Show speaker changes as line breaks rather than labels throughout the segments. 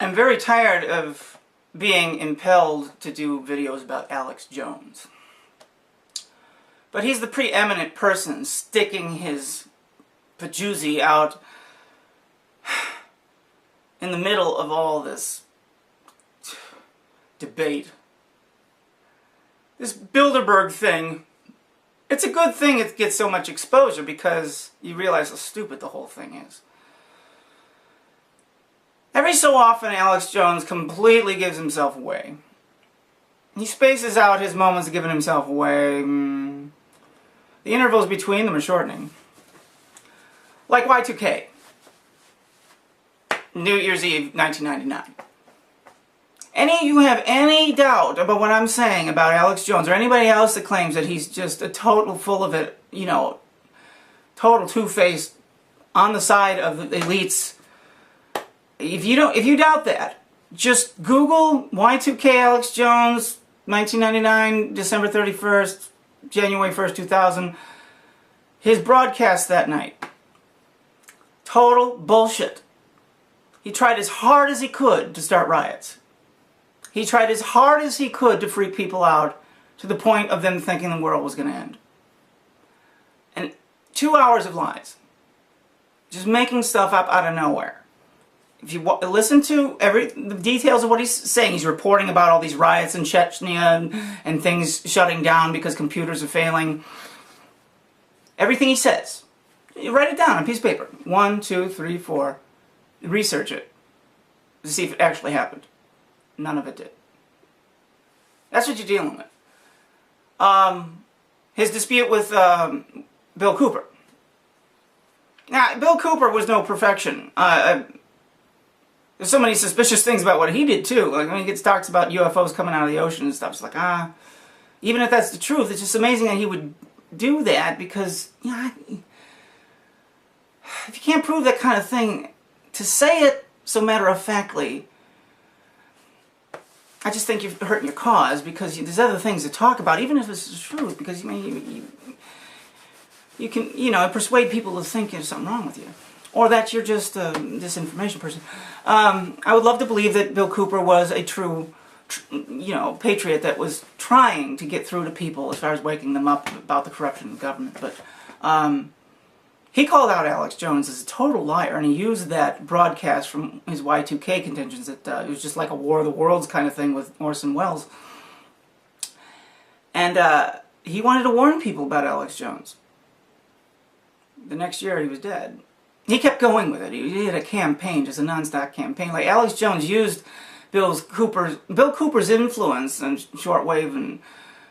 I'm very tired of being impelled to do videos about Alex Jones. But he's the preeminent person sticking his pajoozy out in the middle of all this debate. This Bilderberg thing, it's a good thing it gets so much exposure because you realize how stupid the whole thing is. Every so often, Alex Jones completely gives himself away. He spaces out his moments of giving himself away. The intervals between them are shortening. Like Y2K. New Year's Eve, 1999. Any of you have any doubt about what I'm saying about Alex Jones, or anybody else that claims that he's just a total full of it, you know, total two-faced, on the side of the elites. If you doubt that, just Google Y2K Alex Jones, 1999, December 31st, January 1st, 2000. His broadcast that night. Total bullshit. He tried as hard as he could to start riots. He tried as hard as he could to freak people out to the point of them thinking the world was going to end. And 2 hours of lies. Just making stuff up out of nowhere. If you listen to the details of what he's saying, he's reporting about all these riots in Chechnya and things shutting down because computers are failing. Everything he says, you write it down on a piece of paper. 1, 2, 3, 4. Research it to see if it actually happened. None of it did. That's what you're dealing with. His dispute with Bill Cooper. Now, Bill Cooper was no perfection. There's so many suspicious things about what he did, too. Like, when he talks about UFOs coming out of the ocean and stuff, it's like, even if that's the truth, it's just amazing that he would do that because, you know, if you can't prove that kind of thing, to say it so matter-of-factly, I just think you're hurting your cause because there's other things to talk about, even if it's the truth, because you can, you know, persuade people to think there's something wrong with you. Or that you're just a disinformation person. I would love to believe that Bill Cooper was a true, you know, patriot that was trying to get through to people as far as waking them up about the corruption of the government. But he called out Alex Jones as a total liar, and he used that broadcast from his Y2K contentions that it was just like a War of the Worlds kind of thing with Orson Welles. And he wanted to warn people about Alex Jones. The next year he was dead. He kept going with it. He had a campaign, just a non-stop campaign. Like Alex Jones used Bill Cooper's influence on shortwave and,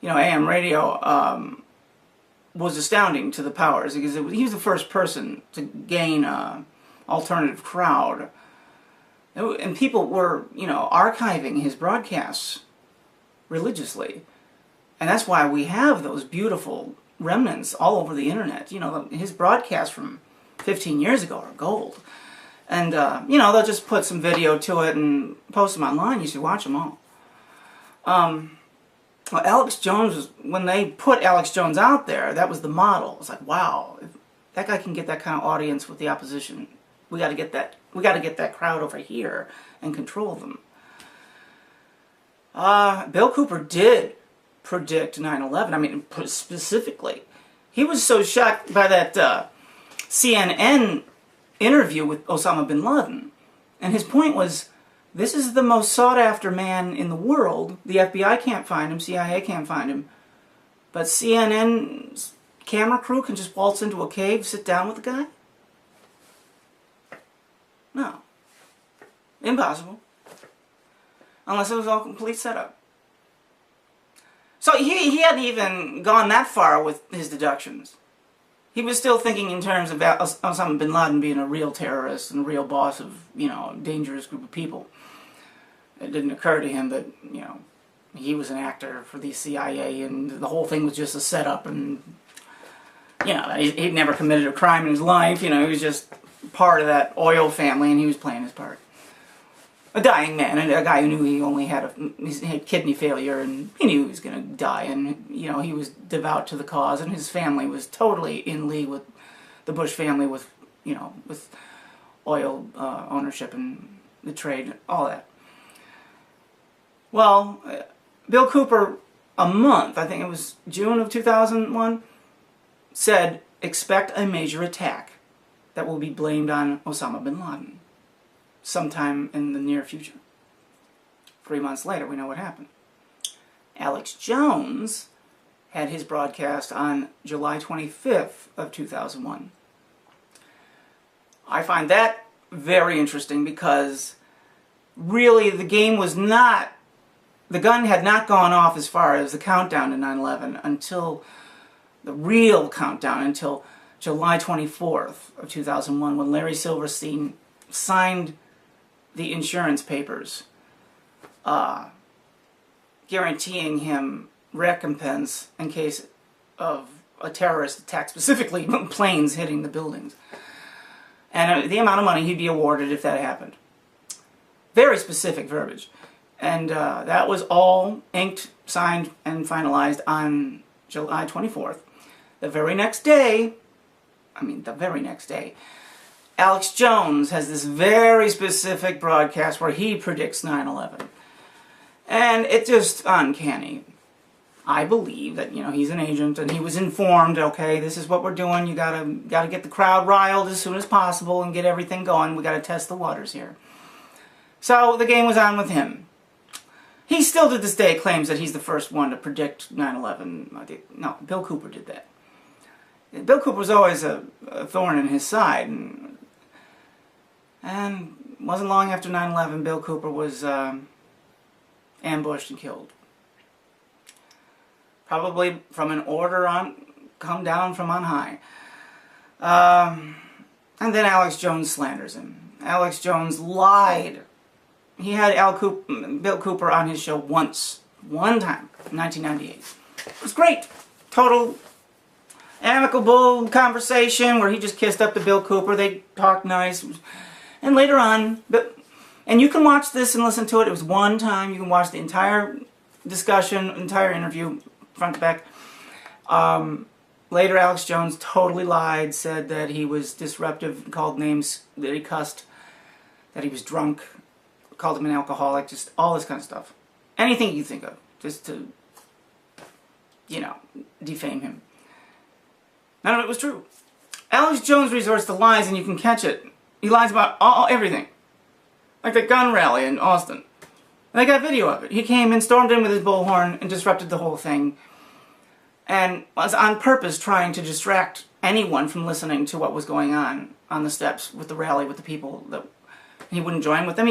you know, AM radio was astounding to the powers because he was the first person to gain an alternative crowd, and people were, you know, archiving his broadcasts religiously, and that's why we have those beautiful remnants all over the internet. You know, his broadcasts from 15 years ago are gold. And, you know, they'll just put some video to it and post them online. You should watch them all. Well, Alex Jones was, when they put Alex Jones out there, that was the model. It's like, wow, if that guy can get that kind of audience with the opposition, we got to get that crowd over here and control them. Bill Cooper did predict 9/11. I mean, specifically. He was so shocked by that CNN interview with Osama bin Laden. And his point was, this is the most sought-after man in the world. The FBI can't find him, CIA can't find him. But CNN's camera crew can just waltz into a cave, sit down with the guy? No. Impossible. Unless it was all complete setup. So he hadn't even gone that far with his deductions. He was still thinking in terms of Osama bin Laden being a real terrorist and a real boss of, you know, a dangerous group of people. It didn't occur to him that, you know, he was an actor for the CIA and the whole thing was just a setup and, you know, he'd never committed a crime in his life. You know, he was just part of that oil family and he was playing his part. A dying man, and a guy who knew he only had kidney failure, and he knew he was going to die, and, you know, he was devout to the cause, and his family was totally in league with the Bush family with, you know, with oil ownership and the trade, all that. Well, Bill Cooper, a month, I think it was June of 2001, said, expect a major attack that will be blamed on Osama bin Laden sometime in the near future. 3 months later, we know what happened. Alex Jones had his broadcast on July 25th of 2001. I find that very interesting because really the game was not, the gun had not gone off as far as the countdown to 9/11 until the real countdown, until July 24th of 2001 when Larry Silverstein signed the insurance papers guaranteeing him recompense in case of a terrorist attack, specifically planes hitting the buildings. And the amount of money he'd be awarded if that happened. Very specific verbiage. And that was all inked, signed, and finalized on July 24th. The very next day, Alex Jones has this very specific broadcast where he predicts 9/11. And it's just uncanny. I believe that, he's an agent and he was informed, okay, this is what we're doing. You gotta get the crowd riled as soon as possible and get everything going. We gotta test the waters here. So the game was on with him. He still to this day claims that he's the first one to predict 9/11. No, Bill Cooper did that. Bill Cooper was always a thorn in his side. And wasn't long after 9/11, Bill Cooper was ambushed and killed. Probably from an order come down from on high. And then Alex Jones slanders him. Alex Jones lied. He had Bill Cooper on his show one time, in 1998. It was great. Total amicable conversation where he just kissed up to Bill Cooper. They talked nice. And later on, and you can watch this and listen to it. It was one time. You can watch the entire discussion, entire interview, front to back. Later, Alex Jones totally lied, said that he was disruptive, called names, that he cussed, that he was drunk, called him an alcoholic, just all this kind of stuff. Anything you think of, just to, defame him. None of it was true. Alex Jones resorts to lies, and you can catch it. He lies about everything. Like the gun rally in Austin. And I got video of it. He came and stormed in with his bullhorn and disrupted the whole thing. And was on purpose trying to distract anyone from listening to what was going on the steps with the rally, with the people that he wouldn't join with them.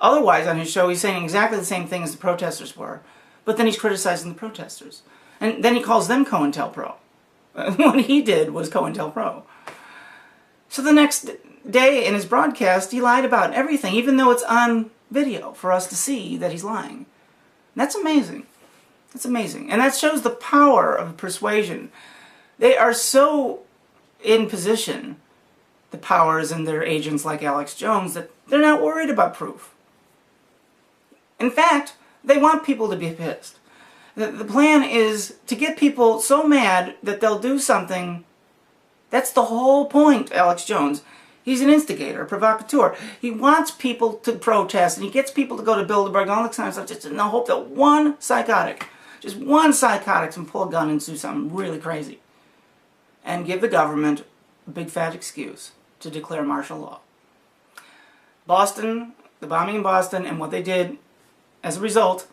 Otherwise, on his show, he's saying exactly the same thing as the protesters were. But then he's criticizing the protesters. And then he calls them COINTELPRO. What he did was COINTELPRO. So the next day in his broadcast, he lied about everything, even though it's on video for us to see that he's lying. That's amazing. That's amazing. And that shows the power of persuasion. They are so in position, the powers and their agents like Alex Jones, that they're not worried about proof. In fact, they want people to be pissed. The plan is to get people so mad that they'll do something. That's the whole point, Alex Jones. He's an instigator, a provocateur. He wants people to protest, and he gets people to go to Bilderberg and all this kind of stuff just in the hope that one psychotic can pull a gun and do something really crazy and give the government a big fat excuse to declare martial law. Boston, the bombing in Boston, and what they did as a result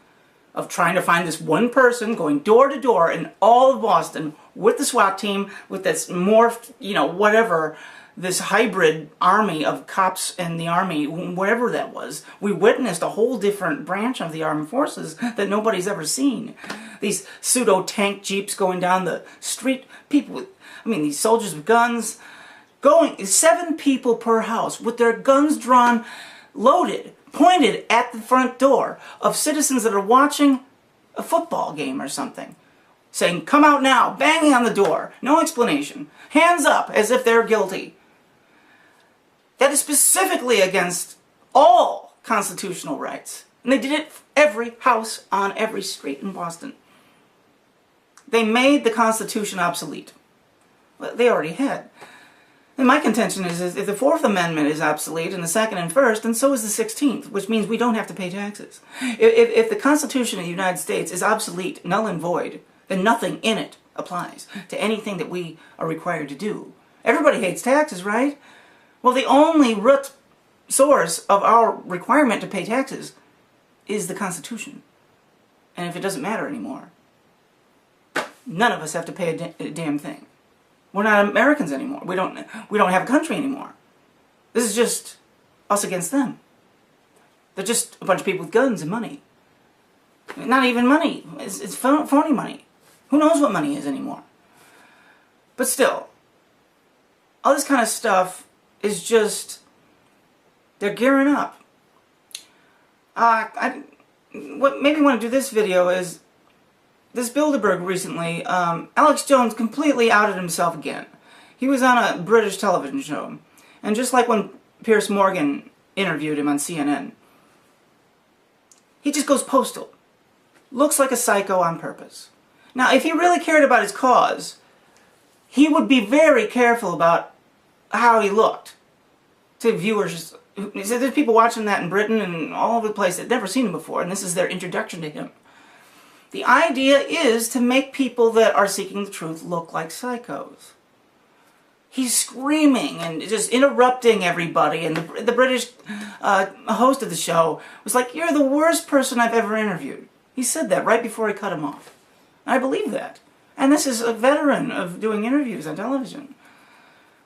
of trying to find this one person going door to door in all of Boston with the SWAT team, with this morphed, whatever, this hybrid army of cops and the army, whatever that was. We witnessed a whole different branch of the armed forces that nobody's ever seen. These pseudo-tank jeeps going down the street, these soldiers with guns, 7 people per house with their guns drawn, loaded, pointed at the front door of citizens that are watching a football game or something, saying, "Come out now," banging on the door, no explanation, hands up as if they're guilty. That is specifically against all constitutional rights. And they did it every house on every street in Boston. They made the Constitution obsolete. They already had. And my contention is if the Fourth Amendment is obsolete and the Second and First, then so is the 16th, which means we don't have to pay taxes. If the Constitution of the United States is obsolete, null and void, then nothing in it applies to anything that we are required to do. Everybody hates taxes, right? Well, the only root source of our requirement to pay taxes is the Constitution. And if it doesn't matter anymore, none of us have to pay a damn thing. We're not Americans anymore. We don't have a country anymore. This is just us against them. They're just a bunch of people with guns and money. Not even money. It's phony money. Who knows what money is anymore? But still, all this kind of stuff is just, they're gearing up. What made me want to do this video is this Bilderberg recently, Alex Jones completely outed himself again. He was on a British television show, and just like when Piers Morgan interviewed him on CNN, he just goes postal. Looks like a psycho on purpose. Now, if he really cared about his cause, he would be very careful about how he looked to viewers. He said there's people watching that in Britain and all over the place that never seen him before, and this is their introduction to him. The idea is to make people that are seeking the truth look like psychos. He's screaming and just interrupting everybody, and the British host of the show was like, "You're the worst person I've ever interviewed." He said that right before he cut him off. I believe that. And this is a veteran of doing interviews on television.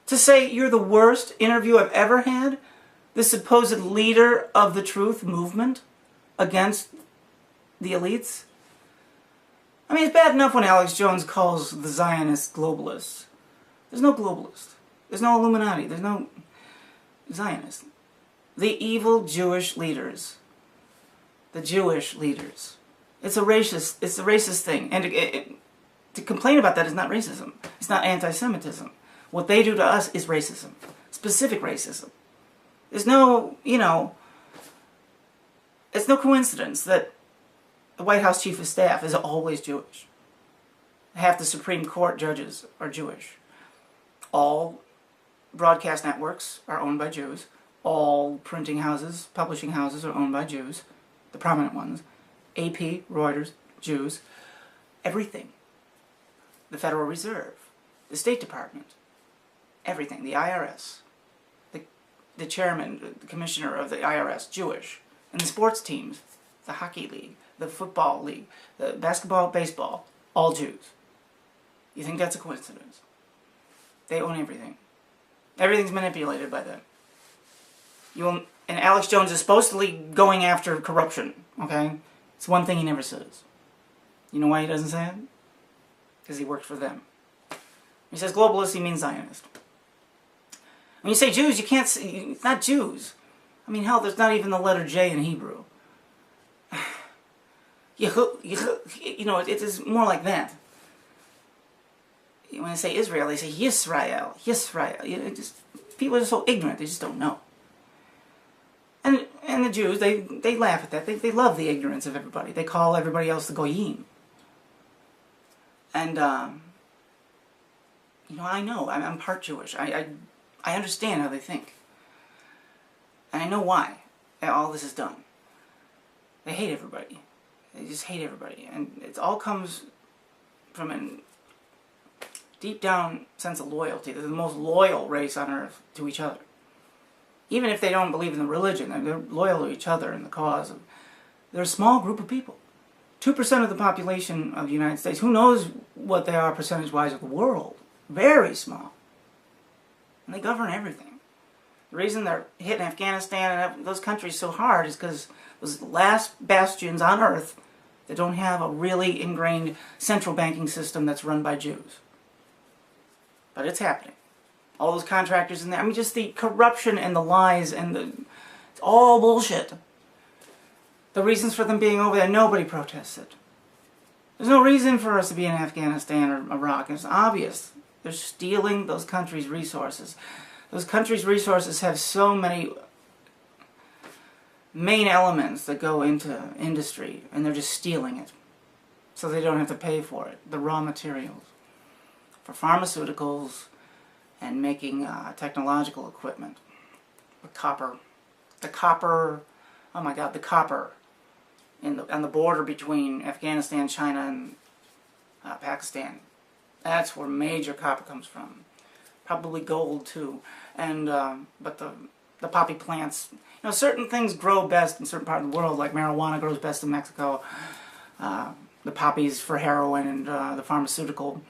To say you're the worst interview I've ever had, the supposed leader of the truth movement against the elites. I mean, it's bad enough when Alex Jones calls the Zionists globalists. There's no globalist. There's no Illuminati. There's no Zionists. The evil Jewish leaders. The Jewish leaders. It's a racist thing. And to complain about that is not racism. It's not anti-Semitism. What they do to us is racism. Specific racism. There's no, it's no coincidence that the White House Chief of Staff is always Jewish. Half the Supreme Court judges are Jewish. All broadcast networks are owned by Jews. All printing houses, publishing houses are owned by Jews. The prominent ones. AP, Reuters, Jews. Everything. The Federal Reserve. The State Department. Everything. The IRS. The chairman, the commissioner of the IRS, Jewish. And the sports teams. The hockey league. The football league. The basketball, baseball. All Jews. You think that's a coincidence? They own everything. Everything's manipulated by them. And Alex Jones is supposedly going after corruption, okay? It's one thing he never says. You know why he doesn't say it? Because he works for them. He says globalist, he means Zionist. When you say Jews, you can't say, it's not Jews. I mean, hell, there's not even the letter J in Hebrew. It is more like that. When I say Israel, they say Yisrael, Yisrael. People are so ignorant, they just don't know. And the Jews, they laugh at that. They love the ignorance of everybody. They call everybody else the Goyim. And, I know. I'm part Jewish. I understand how they think. And I know why all this is done. They hate everybody. They just hate everybody. And it all comes from a deep down sense of loyalty. They're the most loyal race on earth to each other. Even if they don't believe in the religion, they're loyal to each other in the cause. They're a small group of people. 2% of the population of the United States. Who knows what they are percentage-wise of the world? Very small. And they govern everything. The reason they're hitting Afghanistan and those countries so hard is because those last bastions on earth that don't have a really ingrained central banking system that's run by Jews. But it's happening. All those contractors in there. I mean, just the corruption and the lies and it's all bullshit. The reasons for them being over there, nobody protests it. There's no reason for us to be in Afghanistan or Iraq. It's obvious. They're stealing those countries' resources. Those countries' resources have so many main elements that go into industry, and they're just stealing it. So they don't have to pay for it. The raw materials. For pharmaceuticals and making technological equipment. The copper, oh my God, the copper on the border between Afghanistan, China, and Pakistan. That's where major copper comes from. Probably gold too. And but the poppy plants, you know, certain things grow best in certain parts of the world, like marijuana grows best in Mexico. The poppies for heroin and the pharmaceutical